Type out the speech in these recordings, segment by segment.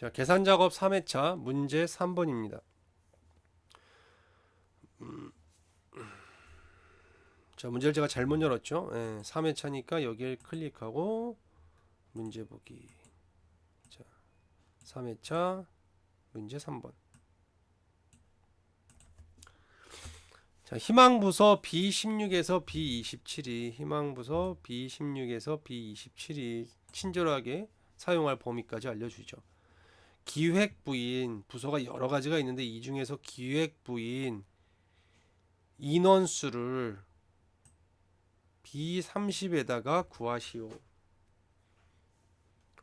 자, 계산 작업 3회차 문제 3번입니다. 자, 문제를 제가 잘못 열었죠. 3회차니까 여기를 클릭하고 문제 보기. 자, 3회차 문제 3번. 자, 희망부서 B16에서 B27이 희망부서 B16에서 B27이 친절하게 사용할 범위까지 알려주죠. 기획부인 부서가 여러 가지가 있는데 이 중에서 기획부인 인원수를 B30에다가 구하시오.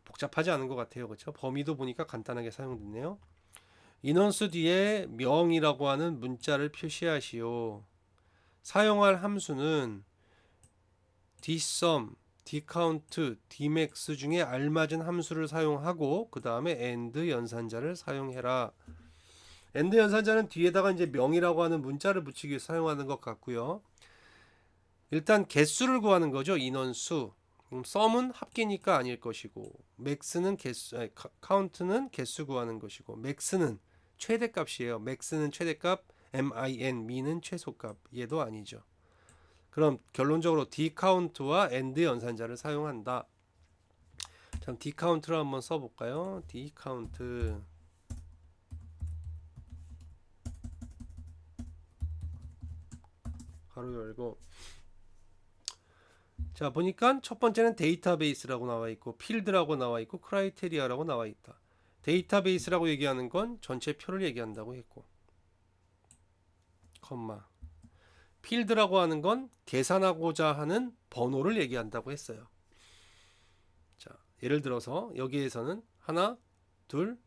복잡하지 않은 것 같아요. 그렇죠? 범위도 보니까 간단하게 사용됐네요. 인원수 뒤에 명이라고 하는 문자를 표시하시오. 사용할 함수는 dsum, dcount, dmax 중에 알맞은 함수를 사용하고 그 다음에 and 연산자를 사용해라. and 연산자는 뒤에다가 이제 명이라고 하는 문자를 붙이기 위해 사용하는 것 같고요. 일단 개수를 구하는 거죠. 인원수. sum은 합계니까 아닐 것이고 max는 개수, count는 개수 구하는 것이고 max는 최대값이에요. max는 최대값, min은 최소값. 얘도 아니죠. 그럼 결론적으로 dcount와 and 연산자를 사용한다. 참 dcount를 한번 써볼까요? dcount 가로 열고 자 보니까 첫 번째는 데이터베이스라고 나와 있고 필드라고 나와 있고 크라이테리아라고 나와 있다. 데이터베이스라고 얘기하는 건 전체 표를 얘기한다고 했고 컴마 필드라고 하는 건 계산하고자 하는 번호를 얘기한다고 했어요. 자 예를 들어서 여기에서는 하나 둘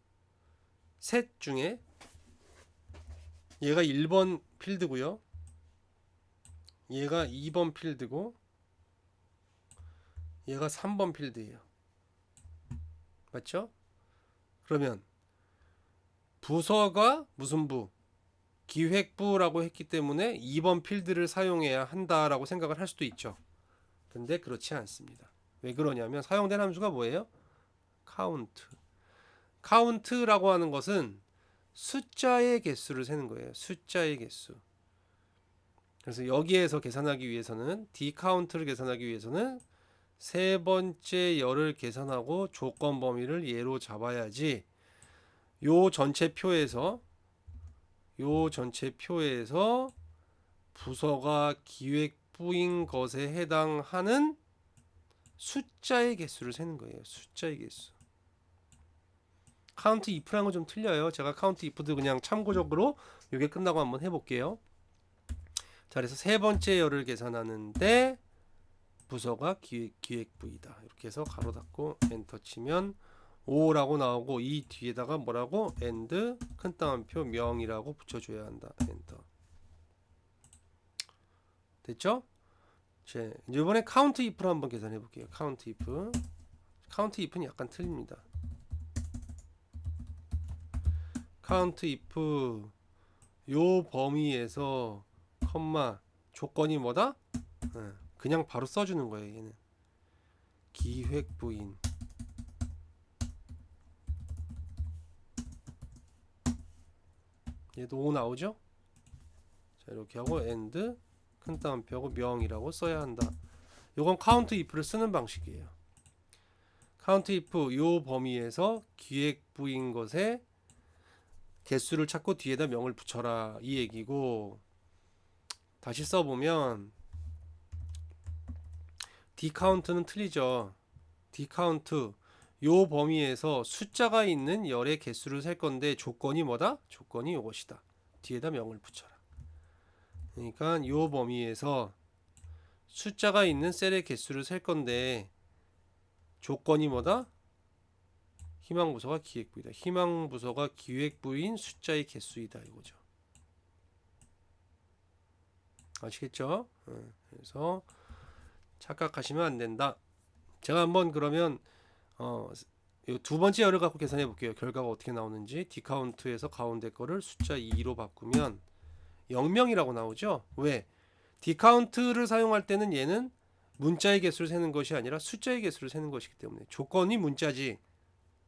셋 중에 얘가 1번 필드고요. 얘가 2번 필드고 얘가 3번 필드예요. 맞죠? 그러면 부서가 무슨 부? 기획부라고 했기 때문에 2번 필드를 사용해야 한다라고 생각을 할 수도 있죠. 근데 그렇지 않습니다. 왜 그러냐면 사용된 함수가 뭐예요? count. count라고 하는 것은 숫자의 개수를 세는 거예요. 숫자의 개수. 그래서 여기에서 계산하기 위해서는 dcount를 계산하기 위해서는 세 번째 열을 계산하고 조건 범위를 예로 잡아야지 요 전체 표에서 부서가 기획부인 것에 해당하는 숫자의 개수를 세는 거예요. 숫자의 개수. 카운트 if라는 건 좀 틀려요. 제가 카운트 if도 그냥 참고적으로 이게 끝나고 한번 해볼게요. 자, 그래서 세 번째 열을 계산하는데 부서가 기획부이다. 이렇게 해서 가로 닫고 엔터 치면 5라고 나오고 이 뒤에다가 뭐라고? and 큰 따옴표 명이라고 붙여줘야 한다. 엔터. 됐죠? 이제 이번에 count if로 한번 계산해 볼게요. count if는 약간 틀립니다. count if 요 범위에서 컴마 조건이 뭐다? 그냥 바로 써주는 거예요. 얘는 기획부인 얘도 5 나오죠? 자 이렇게 하고 and 큰 따옴표하고 명이라고 써야 한다. 요건 count if를 쓰는 방식이에요. count if 요 범위에서 기획부인 것에 개수를 찾고 뒤에다 명을 붙여라 이 얘기고 다시 써보면 dcount는 틀리죠. dcount 요 범위에서 숫자가 있는 열의 개수를 셀 건데 조건이 뭐다? 조건이 요것이다. 뒤에다 명을 붙여라. 그러니까 요 범위에서 숫자가 있는 셀의 개수를 셀 건데 조건이 뭐다? 희망부서가 기획부이다. 희망부서가 기획부인 숫자의 개수이다 이거죠. 아시겠죠? 그래서 착각하시면 안 된다. 제가 한번 그러면 두 번째 열을 갖고 계산해 볼게요. 결과가 어떻게 나오는지. dcount에서 가운데 거를 숫자 2로 바꾸면 0명이라고 나오죠. 왜? dcount를 사용할 때는 얘는 문자의 개수를 세는 것이 아니라 숫자의 개수를 세는 것이기 때문에 조건이 문자지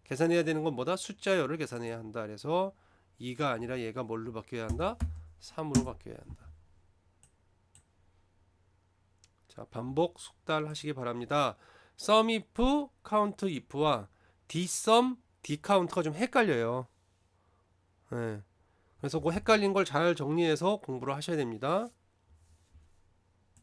계산해야 되는 건 뭐다? 숫자열을 계산해야 한다. 그래서 2가 아니라 얘가 뭘로 바뀌어야 한다? 3으로 바뀌어야 한다. 자, 반복 숙달 하시기 바랍니다. sum if, count if와 dsum, dcount가 좀 헷갈려요. 네. 그래서 그 헷갈린 걸 잘 정리해서 공부를 하셔야 됩니다.